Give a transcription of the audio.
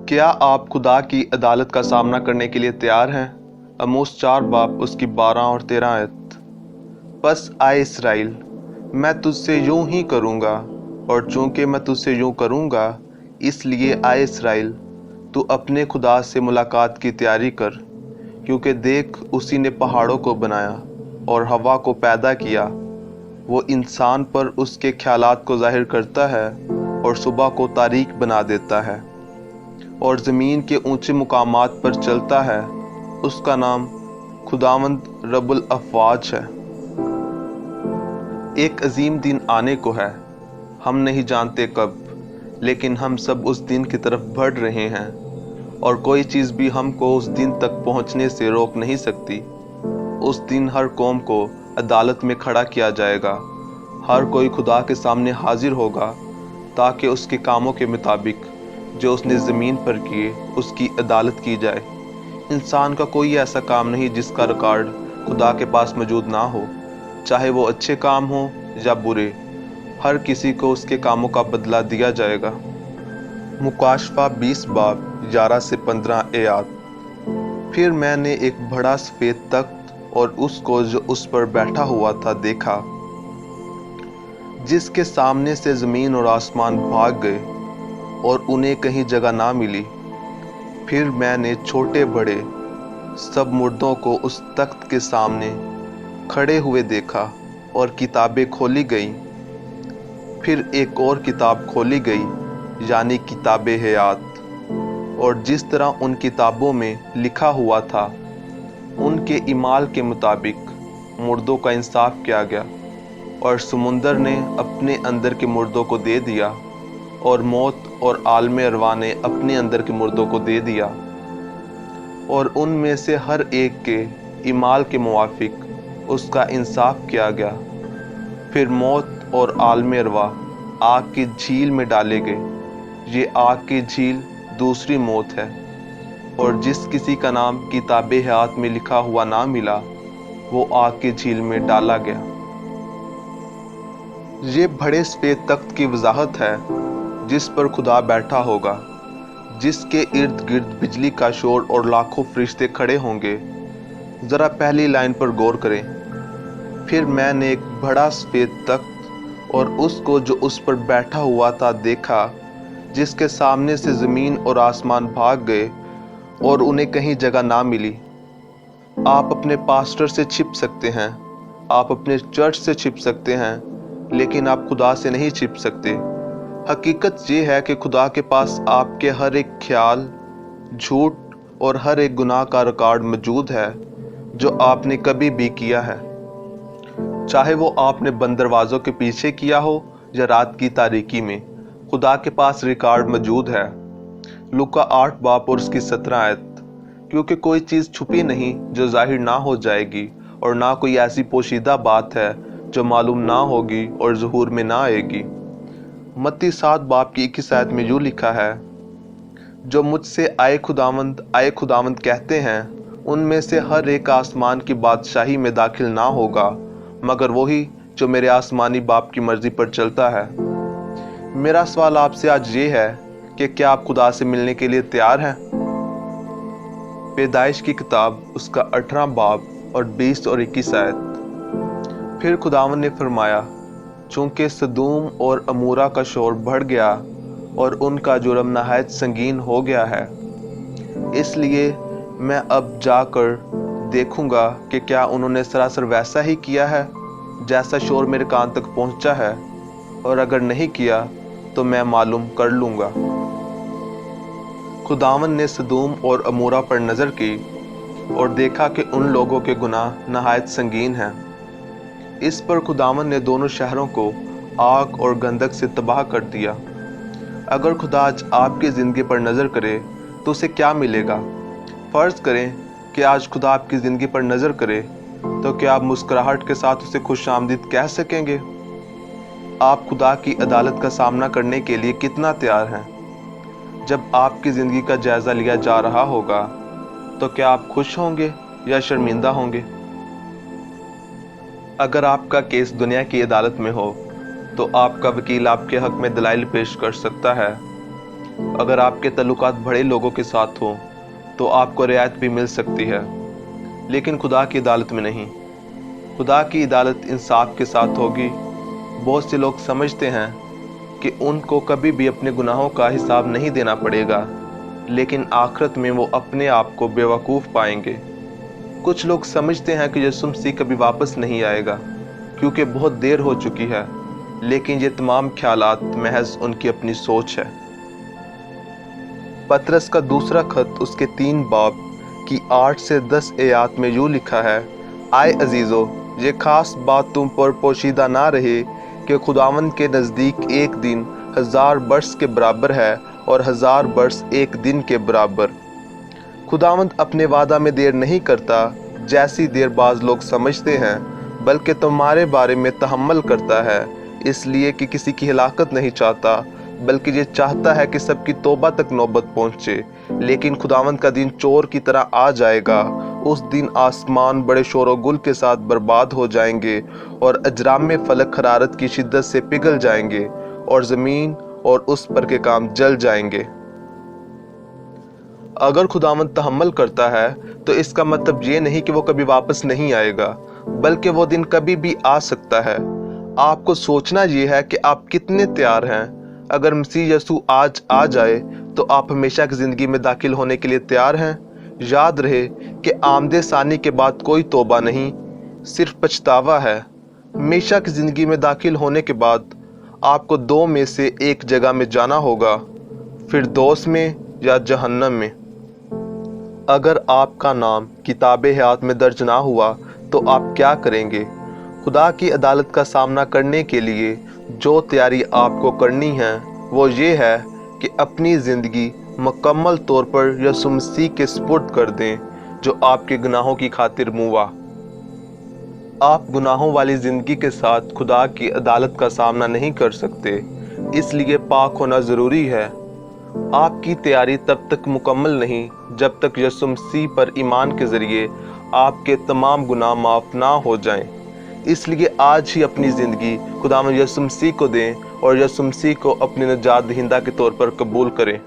क्या आप खुदा की अदालत का सामना करने के लिए तैयार हैं? आमोस 4 बाब उसकी 12 और 13 आयत। बस आए इस्राएल, मैं तुझसे यूं ही करूँगा, और चूंकि मैं तुझसे यूं करूँगा, इसलिए आए इस्राएल, तू अपने खुदा से मुलाकात की तैयारी कर। क्योंकि देख, उसी ने पहाड़ों को बनाया और हवा को पैदा किया। वो इंसान पर उसके ख्यालात को जाहिर करता है और सुबह को तारीक बना देता है और ज़मीन के ऊंचे मुकामात पर चलता है। उसका नाम खुदावंद रब्बुल अफ़वाज है। एक अजीम दिन आने को है, हम नहीं जानते कब, लेकिन हम सब उस दिन की तरफ बढ़ रहे हैं और कोई चीज़ भी हमको उस दिन तक पहुंचने से रोक नहीं सकती। उस दिन हर कौम को अदालत में खड़ा किया जाएगा। हर कोई खुदा के सामने हाजिर होगा ताकि उसके कामों के मुताबिक जो उसने ज़मीन पर किए उसकी अदालत की जाए। इंसान का कोई ऐसा काम नहीं जिसका रिकॉर्ड खुदा के पास मौजूद ना हो, चाहे वो अच्छे काम हो या बुरे। हर किसी को उसके कामों का बदला दिया जाएगा। मुकाशफा 20 बाब 11 से 15 आयत। फिर मैंने एक बड़ा सफ़ेद तख्त और उसको जो उस पर बैठा हुआ था देखा, जिसके सामने से ज़मीन और आसमान भाग गए और उन्हें कहीं जगह ना मिली। फिर मैंने छोटे बड़े सब मुर्दों को उस तख्त के सामने खड़े हुए देखा और किताबें खोली गईं। फिर एक और किताब खोली गई, यानी किताबे हयात, और जिस तरह उन किताबों में लिखा हुआ था उनके इमाल के मुताबिक मुर्दों का इंसाफ किया गया। और समुंदर ने अपने अंदर के मुर्दों को दे दिया और मौत और आलमे अरवा ने अपने अंदर के मुर्दों को दे दिया, और उनमें से हर एक के इमाल के मुवाफिक उसका इंसाफ किया गया। फिर मौत और आलमे अरवा आग की झील में डाले गए। ये आग की झील दूसरी मौत है। और जिस किसी का नाम किताबे हयात में लिखा हुआ ना मिला, वो आग की झील में डाला गया। ये बड़े सफ़ेद तख्त की वजाहत है जिस पर खुदा बैठा होगा, जिसके इर्द गिर्द बिजली का शोर और लाखों फरिश्ते खड़े होंगे। ज़रा पहली लाइन पर गौर करें। फिर मैंने एक बड़ा सफ़ेद तख्त और उसको जो उस पर बैठा हुआ था देखा, जिसके सामने से ज़मीन और आसमान भाग गए और उन्हें कहीं जगह ना मिली। आप अपने पास्टर से छिप सकते हैं, आप अपने चर्च से छिप सकते हैं, लेकिन आप खुदा से नहीं छिप सकते। हकीकत ये है कि खुदा के पास आपके हर एक ख्याल, झूठ और हर एक गुनाह का रिकॉर्ड मौजूद है जो आपने कभी भी किया है, चाहे वो आपने बंद दरवाज़ों के पीछे किया हो या रात की तारीकी में। खुदा के पास रिकॉर्ड मौजूद है। लूका 8 बाब और उसकी 17 आयत। क्योंकि कोई चीज़ छुपी नहीं जो जाहिर ना हो जाएगी, और ना कोई ऐसी पोशीदा बात है जो मालूम ना होगी और ज़हूर में ना आएगी। मत्ती 7 बाब की 21 आयत में यूँ लिखा है, जो मुझसे आए खुदावंद कहते हैं, उनमें से हर एक आसमान की बादशाही में दाखिल ना होगा, मगर वही जो मेरे आसमानी बाप की मर्जी पर चलता है। मेरा सवाल आपसे आज ये है कि क्या आप खुदा से मिलने के लिए तैयार हैं? पैदाइश की किताब उसका 18 बाब और 20 और 21 आयत। फिर खुदावंद ने फरमाया, चूंकि सदूम और अमूरा का शोर बढ़ गया और उनका जुर्म नहायत संगीन हो गया है, इसलिए मैं अब जाकर देखूंगा कि क्या उन्होंने सरासर वैसा ही किया है जैसा शोर मेरे कान तक पहुंचा है, और अगर नहीं किया तो मैं मालूम कर लूँगा। खुदावंद ने सदूम और अमूरा पर नज़र की और देखा कि उन लोगों के गुनाह नहायत संगीन हैं। इस पर खुदावंद ने दोनों शहरों को आग और गंधक से तबाह कर दिया। अगर खुदा आज आपकी ज़िंदगी पर नज़र करे तो उसे क्या मिलेगा? फ़र्ज़ करें कि आज खुदा आपकी ज़िंदगी पर नज़र करे, तो क्या आप मुस्कुराहट के साथ उसे खुश आमदीद कह सकेंगे? आप खुदा की अदालत का सामना करने के लिए कितना तैयार हैं? जब आपकी ज़िंदगी का जायज़ा लिया जा रहा होगा, तो क्या आप खुश होंगे या शर्मिंदा होंगे? अगर आपका केस दुनिया की अदालत में हो, तो आपका वकील आपके हक में दलाइल पेश कर सकता है। अगर आपके तल्लुकात बड़े लोगों के साथ हों तो आपको रियायत भी मिल सकती है, लेकिन खुदा की अदालत में नहीं। खुदा की अदालत इंसाफ के साथ होगी। बहुत से लोग समझते हैं कि उनको कभी भी अपने गुनाहों का हिसाब नहीं देना पड़ेगा, लेकिन आखिरत में वो अपने आप को बेवकूफ़ पाएंगे। कुछ लोग समझते हैं कि यीशु मसीह कभी वापस नहीं आएगा क्योंकि बहुत देर हो चुकी है, लेकिन ये तमाम ख्यालात महज उनकी अपनी सोच है। पतरस का दूसरा खत उसके 3 बाब की 8 से 10 आयत में यूँ लिखा है, आए अजीज़ो, ये खास बात तुम पर पोशीदा ना रहे कि खुदावंद के नज़दीक एक दिन 1000 वर्ष के बराबर है और 1000 वर्ष एक दिन के बराबर। खुदावंद अपने वादा में देर नहीं करता जैसी देर बाज लोग समझते हैं, बल्कि तुम्हारे बारे में तहम्मुल करता है, इसलिए कि किसी की हिलाकत नहीं चाहता, बल्कि ये चाहता है कि सबकी तौबा तक नौबत पहुँचे। लेकिन खुदावंद का दिन चोर की तरह आ जाएगा। उस दिन आसमान बड़े शोर गुल के साथ बर्बाद हो जाएंगे और अजराम फलक हरारत की शिद्दत से पिघल जाएंगे और ज़मीन और उस पर के काम जल जाएंगे। अगर खुदावंद तहम्मुल करता है तो इसका मतलब ये नहीं कि वो कभी वापस नहीं आएगा, बल्कि वो दिन कभी भी आ सकता है। आपको सोचना ये है कि आप कितने तैयार हैं। अगर मसीह यीशु आज आ जाए तो आप हमेशा की ज़िंदगी में दाखिल होने के लिए तैयार हैं। याद रहे कि आमदे सानी के बाद कोई तौबा नहीं, सिर्फ पछतावा है। हमेशा की ज़िंदगी में दाखिल होने के बाद आपको 2 में से एक जगह में जाना होगा, फिरदौस में या जहन्नम में। अगर आपका नाम किताब हयात में दर्ज ना हुआ तो आप क्या करेंगे? खुदा की अदालत का सामना करने के लिए जो तैयारी आपको करनी है वो ये है कि अपनी ज़िंदगी मुकम्मल तौर पर यीशु मसीह के सुपुर्द कर दें, जो आपके गुनाहों की खातिर मुआ। आप गुनाहों वाली ज़िंदगी के साथ खुदा की अदालत का सामना नहीं कर सकते, इसलिए पाक होना ज़रूरी है। आपकी तैयारी तब तक मुकम्मल नहीं जब तक यीशु मसीह पर ईमान के ज़रिए आपके तमाम गुनाह माफ़ ना हो जाएं। इसलिए आज ही अपनी ज़िंदगी खुदावंद यीशु मसीह को दें और यीशु मसीह को अपने निजात दहिंदा के तौर पर कबूल करें।